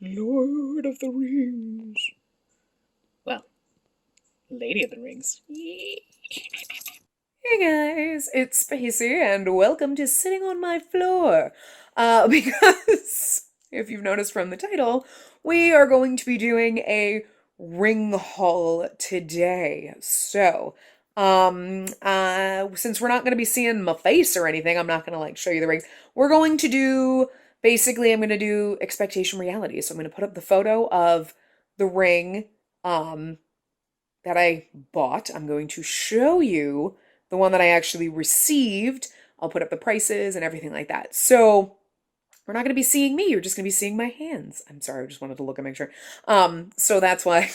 Lord of the Rings. Well, Lady of the Rings. Hey guys, it's Spacey, and welcome to Sitting on My Floor. Because, if you've noticed from the title, we are going to be doing a ring haul today. So, since we're not going to be seeing my face or anything, I'm not going to like show you the rings. We're going to do, basically, I'm going to do expectation reality. So I'm going to put up the photo of the ring, that I bought. I'm going to show you the one that I actually received. I'll put up the prices and everything like that. So we're not going to be seeing me. You're just going to be seeing my hands. I'm sorry. I just wanted to look and make sure. So that's why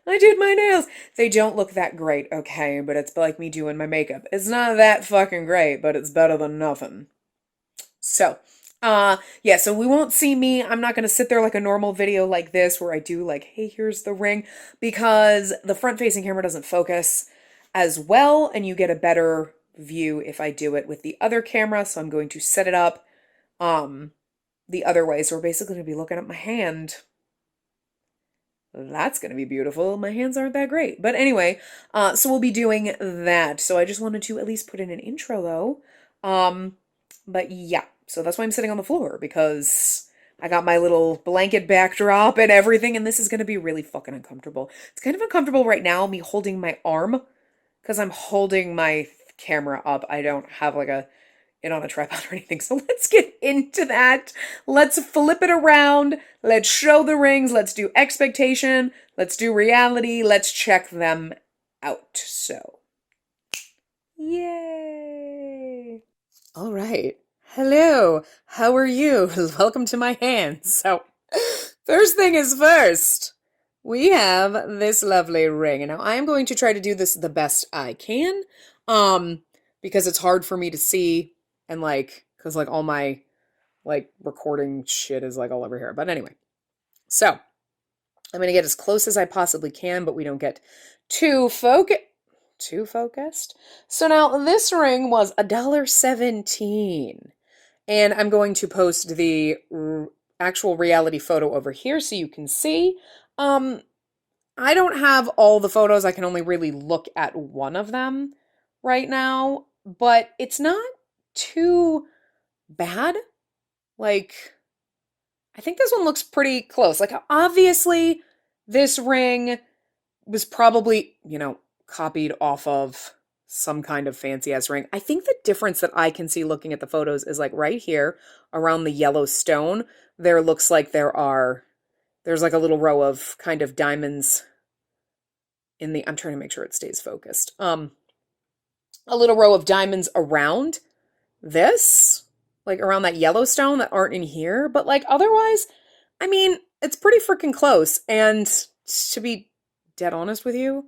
I did my nails. They don't look that great, okay? But it's like me doing my makeup. It's not that fucking great, but it's better than nothing. So, yeah, so we won't see me. I'm not going to sit there like a normal video like this where I do like, hey, here's the ring, because the front-facing camera doesn't focus as well, and you get a better view if I do it with the other camera. So I'm going to set it up the other way. So we're basically going to be looking at my hand. That's going to be beautiful. My hands aren't that great. But anyway, so we'll be doing that. So I just wanted to at least put in an intro though. But yeah, so that's why I'm sitting on the floor, because I got my little blanket backdrop and everything, and this is going to be really fucking uncomfortable. It's kind of uncomfortable right now, me holding my arm, because I'm holding my camera up. I don't have like it on a tripod or anything. So let's get into that. Let's flip it around. Let's show the rings. Let's do expectation. Let's do reality. Let's check them out. So, yay. All right. Hello. How are you? Welcome to my hands. So, first thing is first. We have this lovely ring. And now I am going to try to do this the best I can. Because it's hard for me to see, and like, because like all my like recording shit is like all over here. But anyway, so I'm gonna get as close as I possibly can, but we don't get too focused. So now this ring was $1.17, and I'm going to post the actual reality photo over here so you can see. I don't have all the photos. I can only really look at one of them right now, but it's not too bad. Like, I think this one looks pretty close. Like, obviously, this ring was probably, copied off of some kind of fancy ass ring. I think the difference that I can see looking at the photos is like right here around the yellow stone, there looks like there's like a little row of kind of diamonds in the, I'm trying to make sure it stays focused. A little row of diamonds around this, like around that yellow stone that aren't in here. But like otherwise, I mean, it's pretty freaking close. And to be dead honest with you,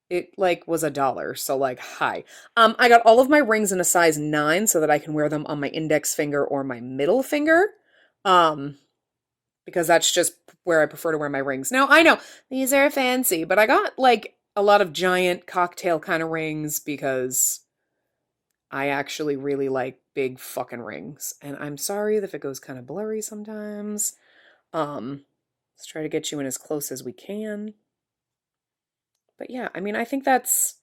it like was $1. So like, hi. I got all of my rings in a size 9 so that I can wear them on my index finger or my middle finger. Because that's just where I prefer to wear my rings. Now, I know these are fancy, but I got like a lot of giant cocktail kind of rings because I actually really like big fucking rings. And I'm sorry if it goes kind of blurry sometimes. Let's try to get you in as close as we can. But yeah, I mean, I think that's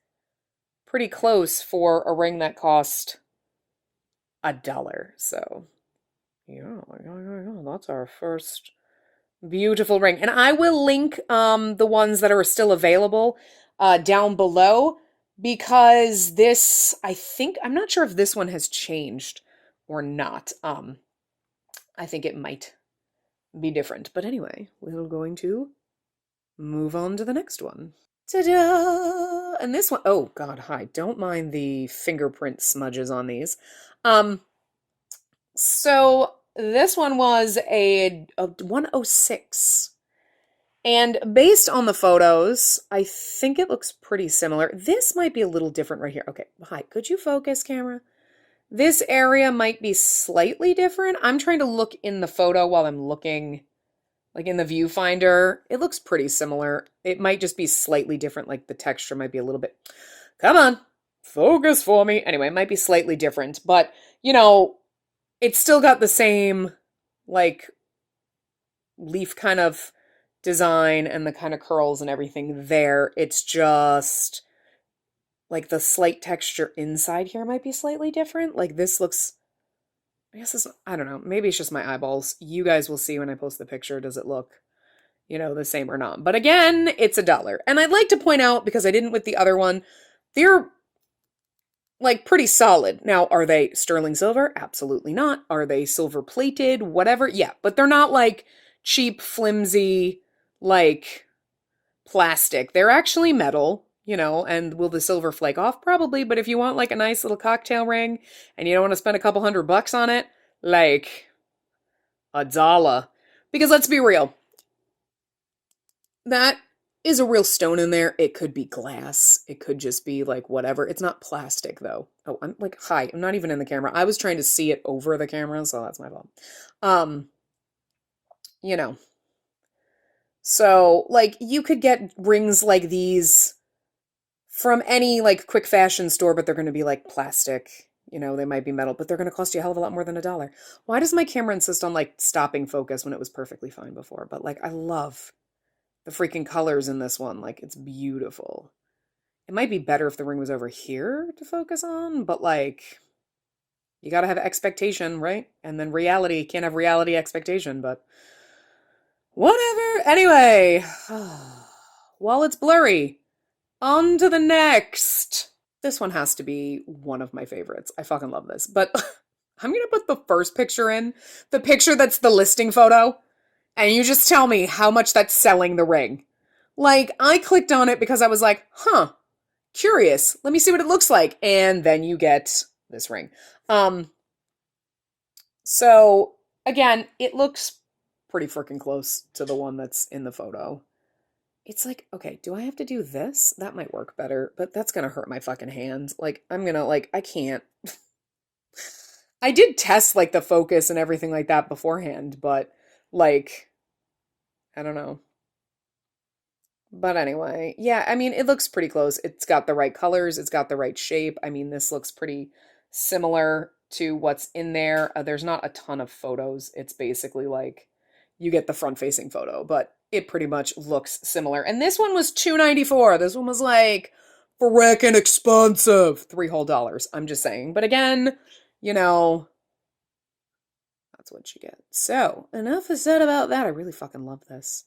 pretty close for a ring that cost $1. So, yeah, that's our first beautiful ring. And I will link the ones that are still available down below, because this, I'm not sure if this one has changed or not. I think it might be different. But anyway, we're going to move on to the next one. Ta-da! And this one, oh God, hi. Don't mind the fingerprint smudges on these. So this one was a 106. And based on the photos, I think it looks pretty similar. This might be a little different right here. Okay, hi, could you focus, camera? This area might be slightly different. I'm trying to look in the photo while I'm looking, like in the viewfinder. It looks pretty similar. It might just be slightly different, like the texture might be a little bit... Come on, focus for me. Anyway, it might be slightly different, but, it's still got the same, like, leaf kind of design and the kind of curls and everything there. It's just like the slight texture inside here might be slightly different. Like this looks, I guess it's, I don't know, maybe it's just my eyeballs. You guys will see when I post the picture. Does it look, the same or not? But again, it's $1. And I'd like to point out, because I didn't with the other one, they're like pretty solid. Now, are they sterling silver? Absolutely not. Are they silver plated? Whatever. Yeah, but they're not like cheap, flimsy, like plastic. They're actually metal, and will the silver flake off? Probably, but if you want like a nice little cocktail ring and you don't want to spend a couple $100 on it, like $1. Because let's be real, that is a real stone in there. It could be glass. It could just be like whatever. It's not plastic though. Oh, I'm like, hi, I'm not even in the camera. I was trying to see it over the camera, so that's my fault. Um, you know. So, like, you could get rings like these from any like quick fashion store, but they're going to be like plastic. They might be metal, but they're going to cost you a hell of a lot more than $1. Why does my camera insist on like stopping focus when it was perfectly fine before? But like, I love the freaking colors in this one. Like, it's beautiful. It might be better if the ring was over here to focus on, but like, you got to have expectation, right? And then reality. Can't have reality expectation, but whatever. Anyway, while it's blurry, on to the next. This one has to be one of my favorites. I fucking love this. But I'm going to put the first picture in, the picture that's the listing photo, and you just tell me how much that's selling the ring. Like, I clicked on it because I was like, huh, curious. Let me see what it looks like. And then you get this ring. So, again, it looks pretty freaking close to the one that's in the photo. It's like, okay, do I have to do this? That might work better, but that's gonna hurt my fucking hands. Like, I'm gonna, like, I can't. I did test, like, the focus and everything like that beforehand, but, like, I don't know. But anyway, yeah, I mean, it looks pretty close. It's got the right colors, it's got the right shape. I mean, this looks pretty similar to what's in there. There's not a ton of photos. It's basically like you get the front-facing photo, but it pretty much looks similar. And this one was $2.94. This one was like frickin' expensive. $3 whole. I'm just saying. But again, that's what you get. So, enough is said about that. I really fucking love this.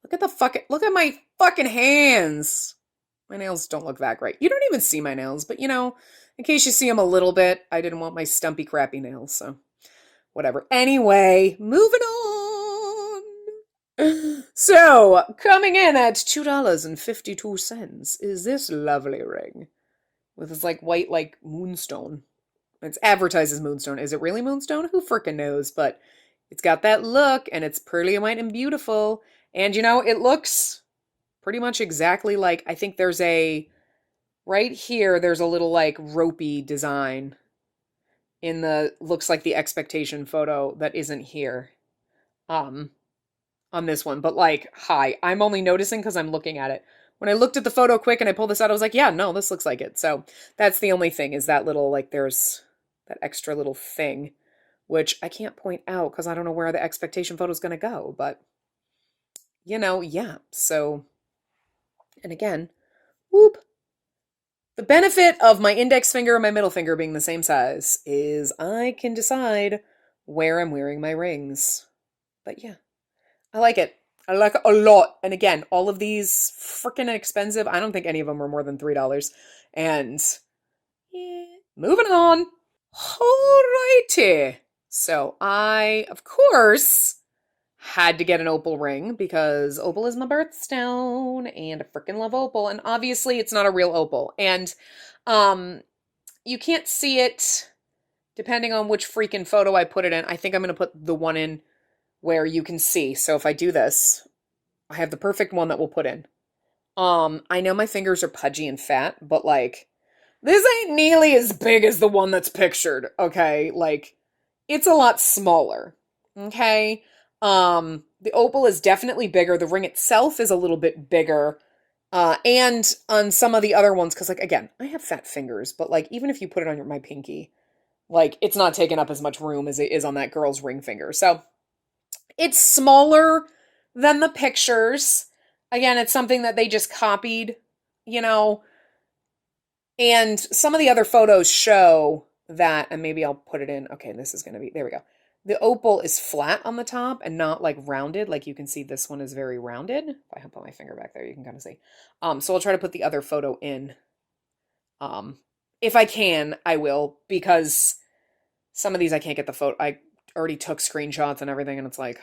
Look at my fucking hands. My nails don't look that great. You don't even see my nails, but in case you see them a little bit, I didn't want my stumpy, crappy nails, so whatever. Anyway, moving on. So, coming in at $2.52 is this lovely ring with this like white like moonstone. It's advertised as moonstone. Is it really moonstone? Who frickin' knows? But it's got that look, and it's pearly and white and beautiful. And it looks pretty much exactly like, I think there's right here, there's a little like ropey design looks like the expectation photo that isn't here, on this one. But like, hi, I'm only noticing because I'm looking at it. When I looked at the photo quick and I pulled this out, I was like, yeah, no, this looks like it. So that's the only thing, is that little, like, there's that extra little thing, which I can't point out because I don't know where the expectation photo is going to go, but yeah. So, and again, whoop. The benefit of my index finger and my middle finger being the same size is I can decide where I'm wearing my rings. But yeah, I like it. I like it a lot. And again, all of these freaking expensive. I don't think any of them are more than $3. And yeah, moving on. Alrighty. So I, of course, had to get an opal ring because opal is my birthstone and I freaking love opal. And obviously it's not a real opal. And you can't see it depending on which freaking photo I put it in. I think I'm going to put the one in where you can see. So if I do this, I have the perfect one that we'll put in. I know my fingers are pudgy and fat, but like, this ain't nearly as big as the one that's pictured, okay? Like, it's a lot smaller, okay? The opal is definitely bigger. The ring itself is a little bit bigger. And on some of the other ones, because like, again, I have fat fingers, but like, even if you put it on my pinky, like, it's not taking up as much room as it is on that girl's ring finger. So, It's smaller than the pictures. Again, it's something that they just copied, you know, and some of the other photos show that, and maybe I'll put it in. Okay, this is going to be, there we go. The opal is flat on the top and not like rounded. Like you can see this one is very rounded. If I put my finger back there, you can kind of see. So I'll try to put the other photo in. If I can, I will, because some of these I can't get the photo. I already took screenshots and everything, and it's like,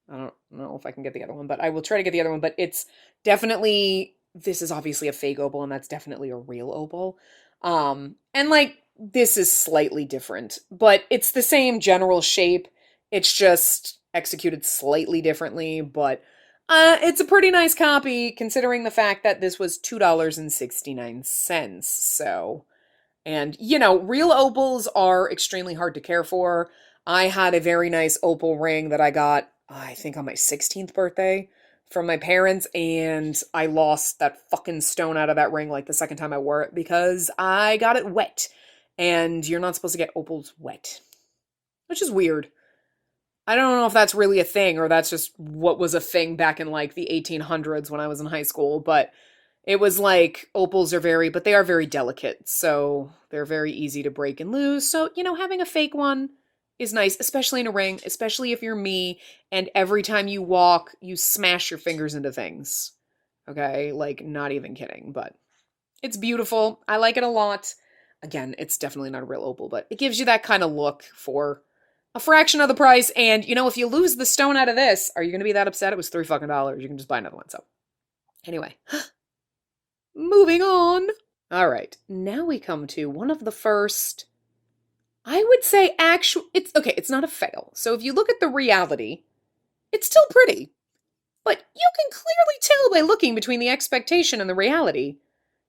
I don't know if I can get the other one, but I will try to get the other one. But it's definitely, this is obviously a fake opal, and that's definitely a real opal. And like, this is slightly different, but it's the same general shape. It's just executed slightly differently, but it's a pretty nice copy considering the fact that this was $2.69. So, and you know, real opals are extremely hard to care for. I had a very nice opal ring that I got, I think, on my 16th birthday from my parents, and I lost that fucking stone out of that ring like the second time I wore it because I got it wet. And you're not supposed to get opals wet, which is weird. I don't know if that's really a thing or that's just what was a thing back in like the 1800s when I was in high school, but it was like opals are very, but they are very delicate, so they're very easy to break and lose. So, you know, having a fake one is nice, especially in a ring, especially if you're me and every time you walk, you smash your fingers into things. Okay? Like, not even kidding, but it's beautiful. I like it a lot. Again, it's definitely not a real opal, but it gives you that kind of look for a fraction of the price. And, you know, if you lose the stone out of this, are you going to be that upset? It was $3 fucking dollars. You can just buy another one. So, anyway, moving on. All right, now we come to one of the first, I would say, actual, it's okay, it's not a fail. So if you look at the reality, it's still pretty. But you can clearly tell by looking between the expectation and the reality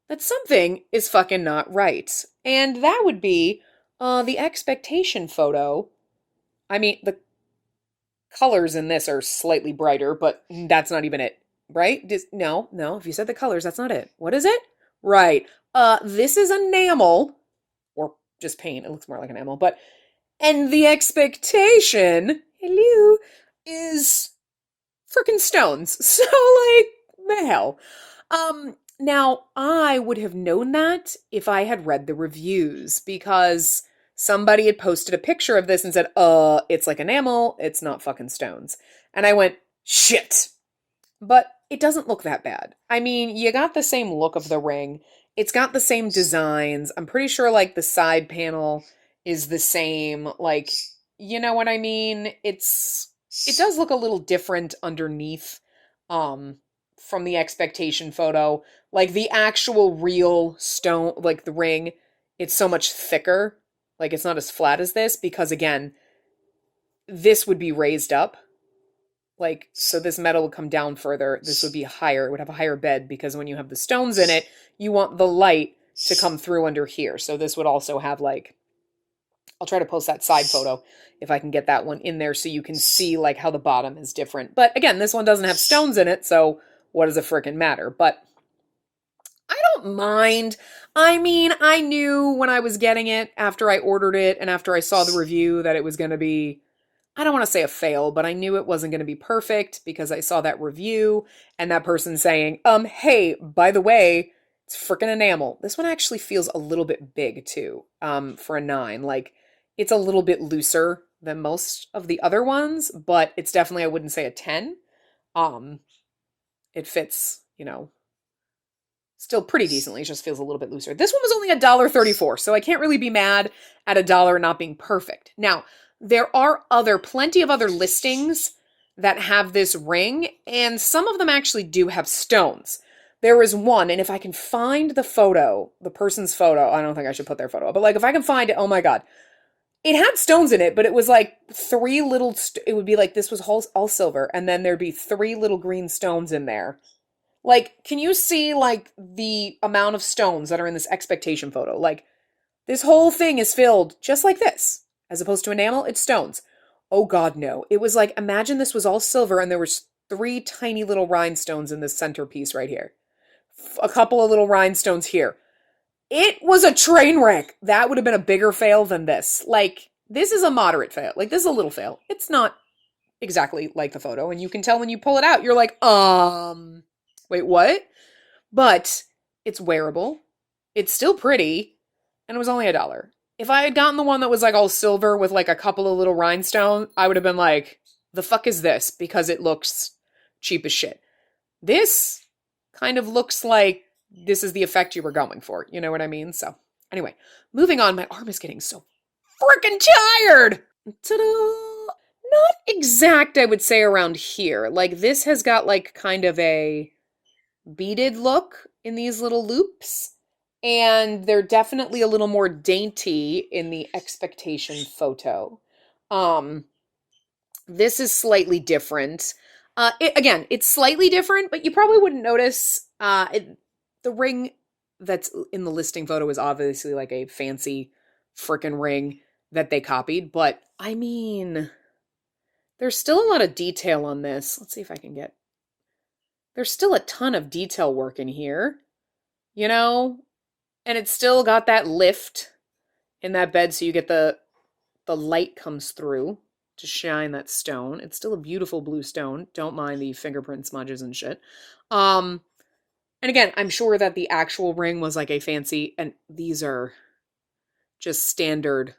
that something is fucking not right. And that would be the expectation photo. I mean, the colors in this are slightly brighter, but that's not even it, right? No, no, if you said the colors, that's not it. What is it? Right. This is enamel, or just paint. It looks more like enamel, but, and the expectation, hello, is freaking stones. So, like, the hell. Now, I would have known that if I had read the reviews, because somebody had posted a picture of this and said, it's like enamel, it's not fucking stones. And I went, shit. But it doesn't look that bad. I mean, you got the same look of the ring. It's got the same designs. I'm pretty sure, like, the side panel is the same. Like, you know what I mean? It does look a little different underneath, from the expectation photo. Like, the actual real stone, like, the ring, it's so much thicker. Like, it's not as flat as this because, again, this would be raised up. Like, so this metal would come down further. This would be higher. It would have a higher bed because when you have the stones in it, you want the light to come through under here. So this would also have, like, I'll try to post that side photo if I can get that one in there so you can see, like, how the bottom is different. But again, this one doesn't have stones in it, so what does it frickin' matter? But I don't mind. I mean, I knew when I was getting it after I ordered it and after I saw the review that it was going to be, I don't want to say a fail, but I knew it wasn't going to be perfect because I saw that review and that person saying, hey, by the way, it's freaking enamel. This one actually feels a little bit big too, for a 9. Like, it's a little bit looser than most of the other ones, but it's definitely, I wouldn't say a 10. It fits, you know, still pretty decently. It just feels a little bit looser. This one was only $1.34, so I can't really be mad at $1 not being perfect. Now, there are plenty of other listings that have this ring, and some of them actually do have stones. There is one, and if I can find the photo, the person's photo, I don't think I should put their photo up, but like if I can find it, oh my God. It had stones in it, but it was like 3 little, it would be like this was all silver, and then there'd be 3 little green stones in there. Like, can you see, like, the amount of stones that are in this expectation photo? Like, this whole thing is filled just like this. As opposed to enamel, it's stones. Oh God, no. It was like, imagine this was all silver and there was 3 tiny little rhinestones in this centerpiece right here. A couple of little rhinestones here. It was a train wreck. That would have been a bigger fail than this. Like, this is a moderate fail. Like, this is a little fail. It's not exactly like the photo. And you can tell when you pull it out, you're like, wait, what? But it's wearable. It's still pretty. And it was only $1. If I had gotten the one that was like all silver with like a couple of little rhinestones, I would have been like, the fuck is this? Because it looks cheap as shit. This kind of looks like this is the effect you were going for. You know what I mean? So, anyway, moving on. My arm is getting so freaking tired. Ta-da! Not exact, I would say, around here. Like, this has got like kind of a beaded look in these little loops. And they're definitely a little more dainty in the expectation photo. Um, this is slightly different. Again, it's slightly different, but you probably wouldn't notice. The ring that's in the listing photo is obviously like a fancy frickin' ring that they copied. But I mean, there's still a lot of detail on this. Let's see if I can get. There's still a ton of detail work in here, you know, and it's still got that lift in that bed, so you get the light comes through to shine that stone. It's still a beautiful blue stone. Don't mind the fingerprint smudges and shit. And again, I'm sure that the actual ring was like a fancy, and these are just standard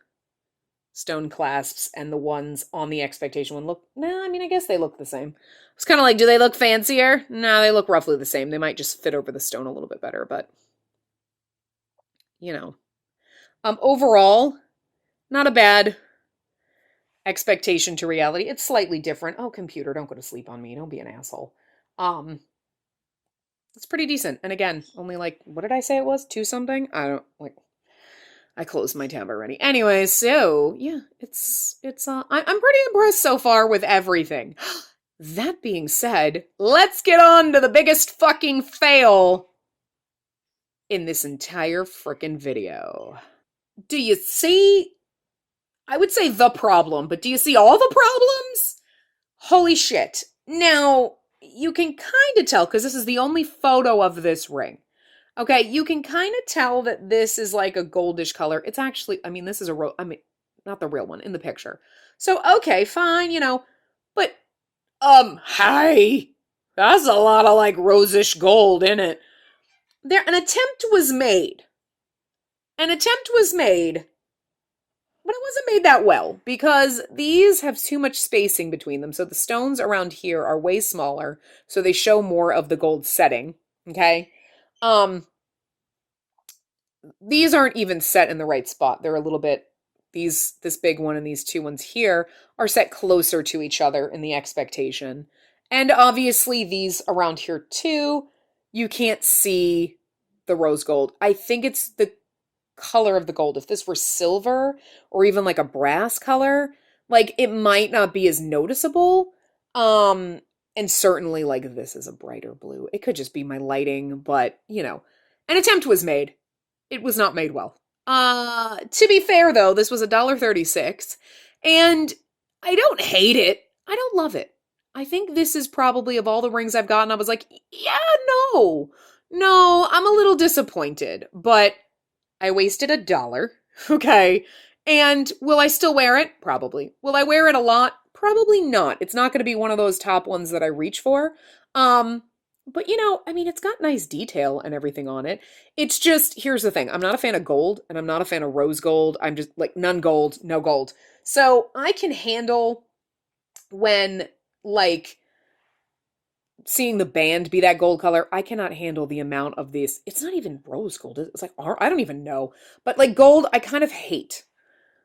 stone clasps, and the ones on the expectation one look, nah, I mean, I guess they look the same. It's kind of like, do they look fancier? No, they look roughly the same. They might just fit over the stone a little bit better, but you know. Overall, not a bad expectation to reality. It's slightly different. Oh, computer, don't go to sleep on me. Don't be an asshole. It's pretty decent. And again, only like, what did I say it was? 2 something? I don't like. I closed my tab already. Anyway, so yeah, I'm pretty impressed so far with everything. That being said, let's get on to the biggest fucking fail in this entire frickin' video. Do you see? I would say the problem, but do you see all the problems? Holy shit. Now, you can kind of tell, because this is the only photo of this ring. Okay, you can kind of tell that this is like a goldish color. It's actually, I mean, this is not the real one in the picture. So, okay, fine, you know, but, hi, that's a lot of like rosish gold in it. An attempt was made. An attempt was made, but it wasn't made that well because these have too much spacing between them. So the stones around here are way smaller, so they show more of the gold setting, okay? These aren't even set in the right spot. They're a little bit, this big one and these 2 ones here are set closer to each other in the expectation. And obviously these around here too, you can't see the rose gold. I think it's the color of the gold. If this were silver or even like a brass color, like it might not be as noticeable. And certainly like this is a brighter blue. It could just be my lighting, but you know, an attempt was made. It was not made well. To be fair though, this was $1.36, and I don't hate it. I don't love it. I think this is probably, of all the rings I've gotten, I was like, yeah, no, I'm a little disappointed, but I wasted $1. Okay. And will I still wear it? Probably. Will I wear it a lot? Probably not. It's not going to be one of those top ones that I reach for. But you know, I mean, it's got nice detail and everything on it. It's just, here's the thing. I'm not a fan of gold, and I'm not a fan of rose gold. I'm just like, none gold, no gold. So I can handle when like seeing the band be that gold color. I cannot handle the amount of this. It's not even rose gold. It's like, I don't even know. But like gold, I kind of hate.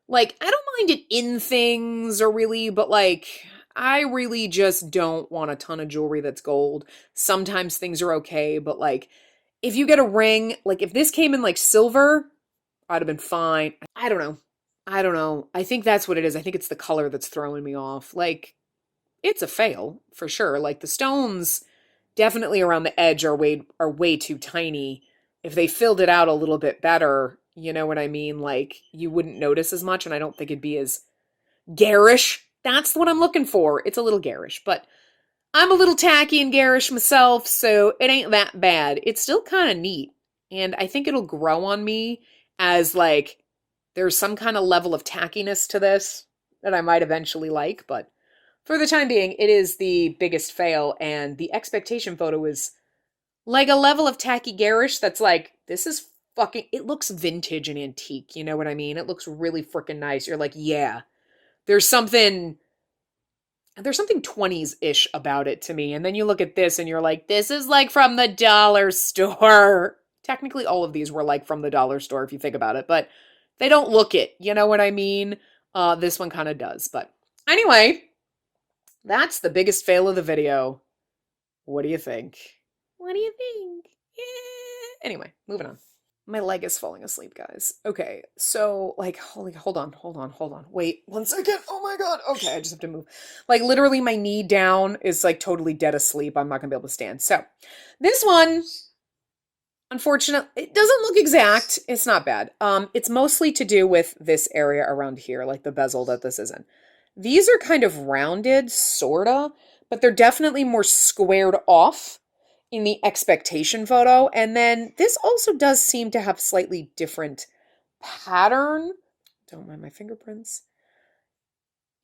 Like, I don't mind it in things or really, but like, I really just don't want a ton of jewelry that's gold. Sometimes things are okay, but like, if you get a ring, like if this came in like silver, I'd have been fine. I don't know. I think that's what it is. I think it's the color that's throwing me off. Like, it's a fail for sure. Like the stones definitely around the edge are way too tiny. If they filled it out a little bit better, you know what I mean? Like you wouldn't notice as much, and I don't think it'd be as garish. That's what I'm looking for. It's a little garish, but I'm a little tacky and garish myself, so it ain't that bad. It's still kind of neat, and I think it'll grow on me as like there's some kind of level of tackiness to this that I might eventually like, but for the time being, it is the biggest fail, and the expectation photo is like a level of tacky garish that's like, this is fucking, it looks vintage and antique, you know what I mean? It looks really freaking nice. You're like, yeah, there's something 20s-ish about it to me. And then you look at this and you're like, this is like from the dollar store. Technically, all of these were like from the dollar store if you think about it, but they don't look it. You know what I mean? This one kind of does. But anyway, that's the biggest fail of the video. What do you think? What do you think? Yeah. Anyway, moving on. My leg is falling asleep, guys. Okay, so like, holy, hold on. Wait, 1 second. Oh my god. Okay, I just have to move. Like literally, my knee down is like totally dead asleep. I'm not gonna be able to stand. So, this one, unfortunately, it doesn't look exact. It's not bad. It's mostly to do with this area around here, like the bezel that this is in. These are kind of rounded, sorta, but they're definitely more squared off in the expectation photo. And then this also does seem to have slightly different pattern. Don't mind my fingerprints.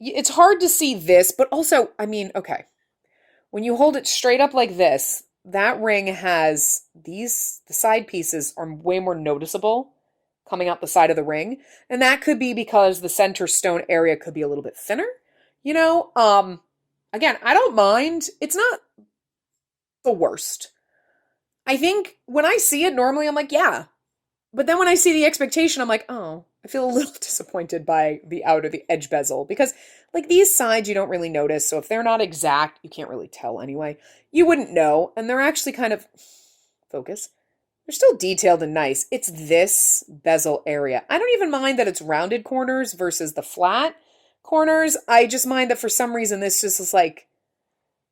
It's hard to see this, but also, I mean, okay. When you hold it straight up like this, that ring has the side pieces are way more noticeable coming out the side of the ring. And that could be because the center stone area could be a little bit thinner, you know? Again, I don't mind. It's not the worst. I think when I see it, normally I'm like, yeah. But then when I see the expectation, I'm like, oh, I feel a little disappointed by the outer, the edge bezel. Because, like, these sides you don't really notice. So if they're not exact, you can't really tell anyway. You wouldn't know. And they're actually kind of, focus. They're still detailed and nice. It's this bezel area. I don't even mind that it's rounded corners versus the flat corners. I just mind that for some reason this just is like,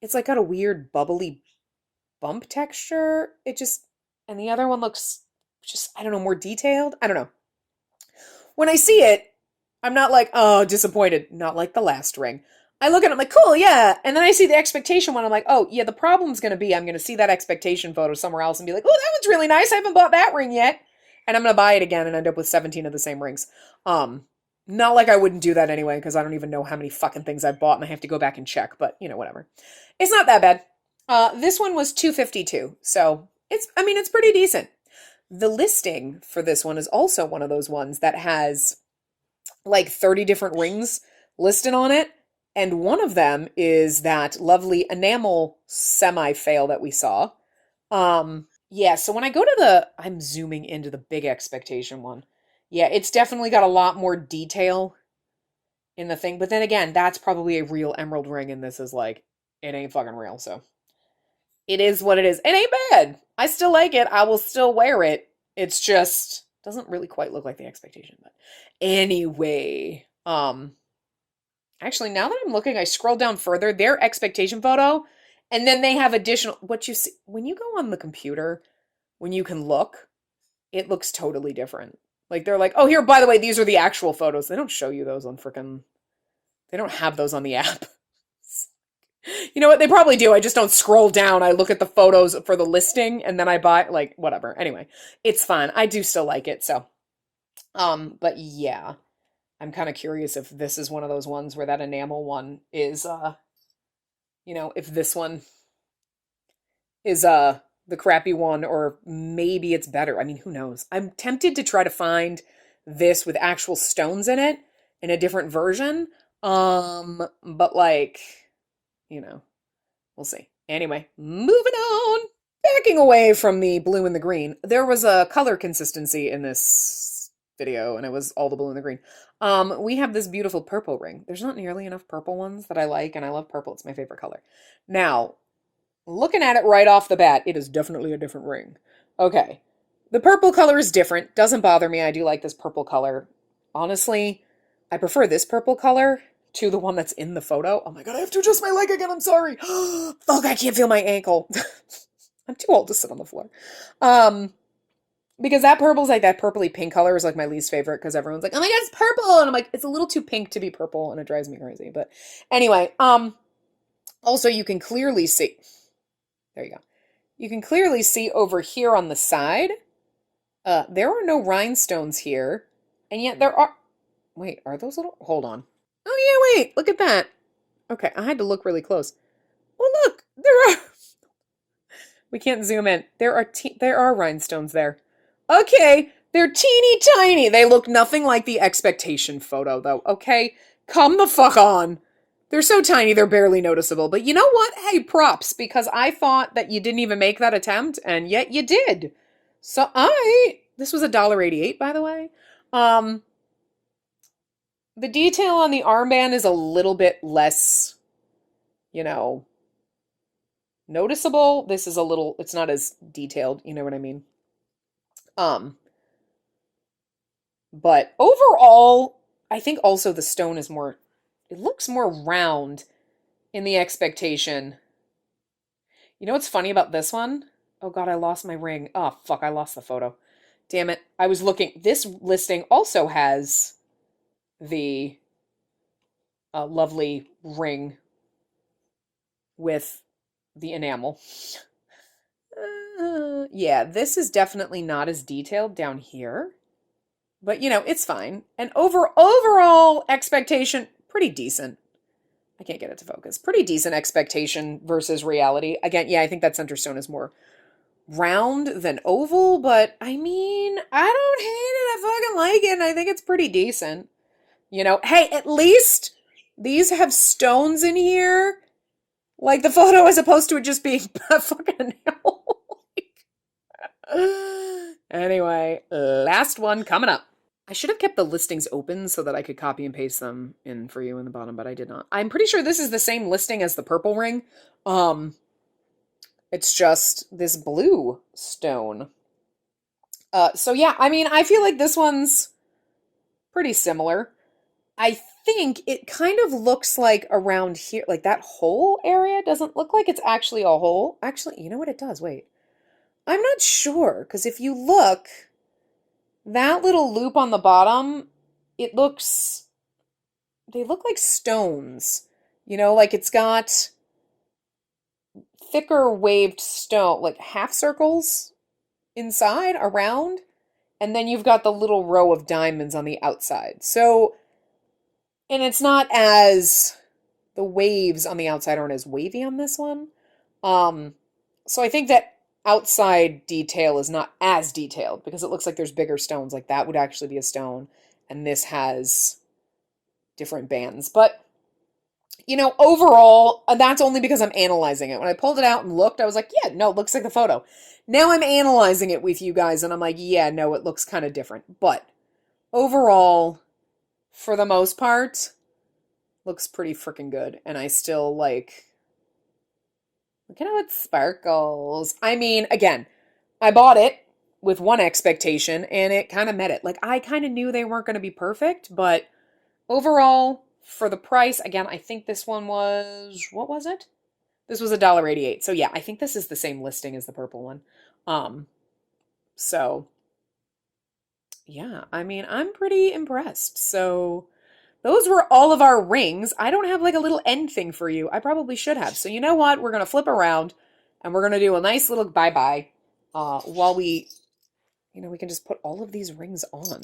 it's like got a weird bubbly bump texture. It just, and the other one looks just, I don't know, more detailed. I don't know. When I see it, I'm not like, oh, disappointed. Not like the last ring. I look at it, I'm like, cool, yeah. And then I see the expectation one. I'm like, oh, yeah, the problem's going to be I'm going to see that expectation photo somewhere else and be like, oh, that one's really nice. I haven't bought that ring yet. And I'm going to buy it again and end up with 17 of the same rings. Not like I wouldn't do that anyway, because I don't even know how many fucking things I've bought and I have to go back and check. But, you know, whatever. It's not that bad. This one was $252, so it's pretty decent. The listing for this one is also one of those ones that has like 30 different rings listed on it, and one of them is that lovely enamel semi-fail that we saw. Yeah, so when I go to I'm zooming into the big expectation one. Yeah, it's definitely got a lot more detail in the thing, but then again, that's probably a real emerald ring, and this is like, it ain't fucking real, so. It is what it is. It ain't bad. I still like it. I will still wear it. It's just doesn't really quite look like the expectation. But anyway, actually now that I'm looking, I scroll down further, their expectation photo, and then they have additional what you see when you go on the computer, when you can look, it looks totally different. Like they're like, oh, here, by the way, these are the actual photos. They don't show you those on they don't have those on the app. You know what? They probably do. I just don't scroll down. I look at the photos for the listing and then I buy, like, whatever. Anyway, it's fun. I do still like it. So, but yeah, I'm kind of curious if this is one of those ones where that enamel one is, you know, if this one is, the crappy one, or maybe it's better. I mean, who knows? I'm tempted to try to find this with actual stones in it in a different version. But like, you know, we'll see. Anyway, moving on. Backing away from the blue and the green, there was a color consistency in this video, and it was all the blue and the green. We have this beautiful purple ring. There's not nearly enough purple ones that I like, and I love purple. It's my favorite color. Now, looking at it right off the bat, it is definitely a different ring. Okay. The purple color is different. Doesn't bother me. I do like this purple color. Honestly, I prefer this purple color to the one that's in the photo. Oh my god, I have to adjust my leg again. I'm sorry. Fuck, I can't feel my ankle. I'm too old to sit on the floor. Because that purple's like that purpley pink color is like my least favorite because everyone's like, oh my god, it's purple. And I'm like, it's a little too pink to be purple and it drives me crazy. But anyway, also you can clearly see, there you go. You can clearly see over here on the side, there are no rhinestones here. And yet there are, wait, are those little, hold on. Oh yeah, wait, look at that. Okay, I had to look really close. Well, look, there are. We can't zoom in. There are rhinestones there. Okay, they're teeny tiny. They look nothing like the expectation photo, though. Okay, come the fuck on. They're so tiny, they're barely noticeable. But you know what? Hey, props, because I thought that you didn't even make that attempt, and yet you did. So this was $1.88, by the way. Um, the detail on the armband is a little bit less, you know, noticeable. This is a little, it's not as detailed, you know what I mean? Um, but overall, I think also the stone is more, it looks more round in the expectation. You know what's funny about this one? Oh God, I lost my ring. Oh fuck, I lost the photo. Damn it. I was looking, this listing also has the lovely ring with the enamel. Yeah, this is definitely not as detailed down here. But you know, it's fine. And overall expectation, pretty decent. I can't get it to focus. Pretty decent expectation versus reality. Again, yeah, I think that center stone is more round than oval, but I mean, I don't hate it. I fucking like it, and I think it's pretty decent. You know, hey, at least these have stones in here. Like the photo as opposed to it just being a fucking nail. Anyway, last one coming up. I should have kept the listings open so that I could copy and paste them in for you in the bottom, but I did not. I'm pretty sure this is the same listing as the purple ring. It's just this blue stone. So yeah, I mean, I feel like this one's pretty similar. I think it kind of looks like around here, like that whole area doesn't look like it's actually a hole. Actually, you know what it does? Wait. I'm not sure, because if you look, that little loop on the bottom, it looks, they look like stones. You know, like it's got thicker waved stone, like half circles inside, around, and then you've got the little row of diamonds on the outside. So, and it's not as, the waves on the outside aren't as wavy on this one. So I think that outside detail is not as detailed because it looks like there's bigger stones. Like that would actually be a stone, and this has different bands. But you know, overall, that's only because I'm analyzing it. When I pulled it out and looked, I was like, yeah, no, it looks like the photo. Now I'm analyzing it with you guys, and I'm like, yeah, no, it looks kind of different. But overall, for the most part, looks pretty freaking good. And I still like, look at how it sparkles. I mean, again, I bought it with one expectation, and it kind of met it. Like, I kind of knew they weren't going to be perfect, but overall, for the price, again, I think this one was, what was it? This was $1.88. So yeah, I think this is the same listing as the purple one. So yeah, I mean, I'm pretty impressed. So those were all of our rings. I don't have like a little end thing for you. I probably should have. So you know what? We're going to flip around and we're going to do a nice little bye-bye while we, you know, we can just put all of these rings on.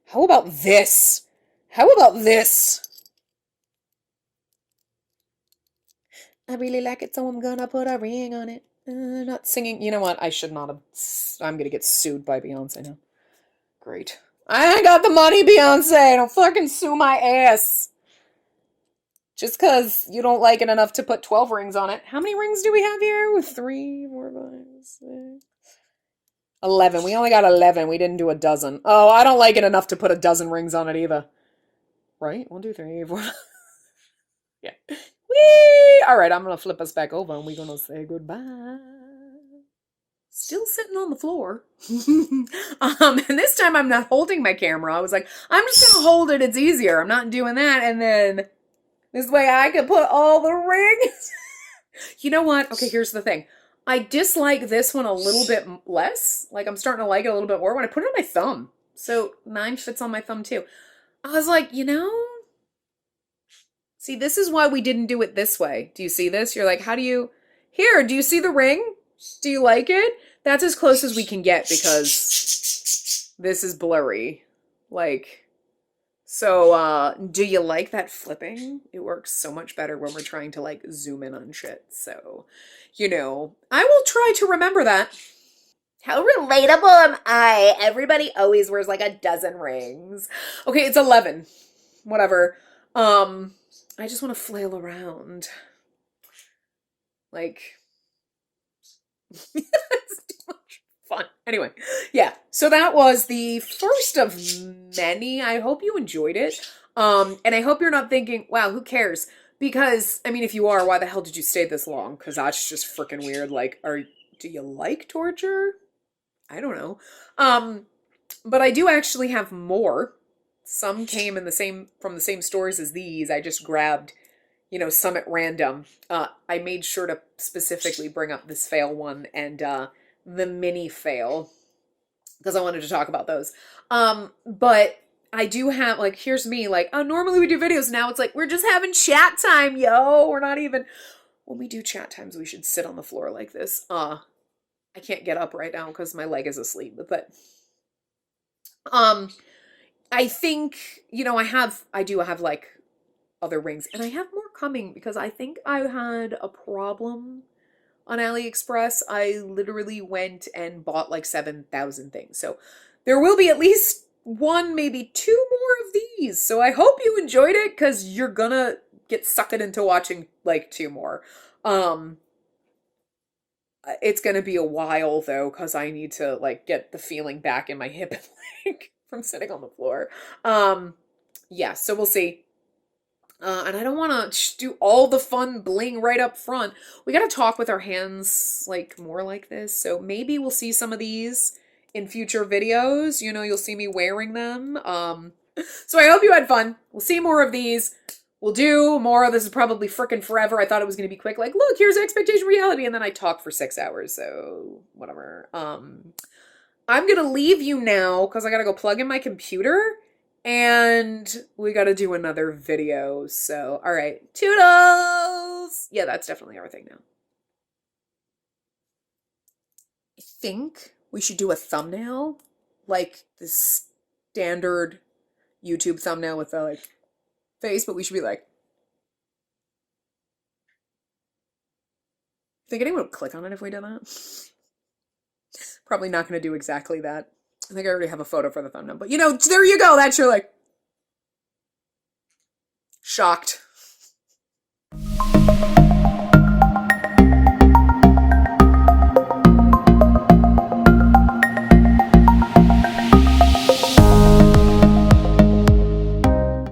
How about this? How about this? I really like it, so I'm gonna put a ring on it. Not singing. You know what? I should not have. I'm gonna get sued by Beyonce now. Great. I ain't got the money, Beyonce. Don't fucking sue my ass. Just because you don't like it enough to put 12 rings on it. How many rings do we have here? 3, 4, 5, 6. 11. We only got 11. We didn't do a dozen. Oh, I don't like it enough to put a dozen rings on it either. Right? 1, 2, 3, 4. Yeah. Whee! All right, I'm going to flip us back over and we're going to say goodbye. Still sitting on the floor. And this time I'm not holding my camera. I was like, I'm just going to hold it. It's easier. I'm not doing that. And then this way I can put all the rings. You know what? Okay, here's the thing. I dislike this one a little bit less. Like, I'm starting to like it a little bit more when I put it on my thumb. So mine fits on my thumb too. I was like, you know, see, this is why we didn't do it this way. Do you see this? You're like, how do you... Here, do you see the ring? Do you like it? That's as close as we can get because this is blurry. Like, So, do you like that flipping? It works so much better when we're trying to like zoom in on shit. So, I will try to remember that. How relatable am I? Everybody always wears like a dozen rings. Okay, it's 11. Whatever. Um, I just want to flail around. Like, it's too much fun. Anyway, yeah. So that was the first of many. I hope you enjoyed it. And I hope you're not thinking, wow, who cares? Because, I mean, if you are, why the hell did you stay this long? Because that's just freaking weird. Like, do you like torture? I don't know. But I do actually have more. Some came in the same from the same stores as these. I just grabbed, some at random. I made sure to specifically bring up this fail one and the mini fail because I wanted to talk about those. But I do have like here's me like, oh, normally we do videos. Now it's like we're just having chat time, yo. We're not even when we do chat times, we should sit on the floor like this. I can't get up right now because my leg is asleep. But um, I think I do have like other rings, and I have more coming because I think I had a problem on AliExpress. I literally went and bought like 7,000 things, so there will be at least one, maybe two more of these. So I hope you enjoyed it because you're gonna get sucked into watching like two more. Um, it's gonna be a while though, because I need to like get the feeling back in my hip and leg from sitting on the floor. Um, yeah, so we'll see. And I don't want to do all the fun bling right up front. We got to talk with our hands like more like this. So maybe we'll see some of these in future videos. You'll see me wearing them. So I hope you had fun. We'll see more of these. We'll do more. This is probably frickin' forever. I thought it was going to be quick. Like, look, here's expectation reality. And then I talk for 6 hours. So whatever. I'm going to leave you now because I got to go plug in my computer and we got to do another video. So, all right. Toodles! Yeah, that's definitely our thing now. I think we should do a thumbnail, like this standard YouTube thumbnail with the like face, but we should be like, think anyone would click on it if we did that? Probably not going to do exactly that. I think I already have a photo for the thumbnail, but there you go. That's your like shocked.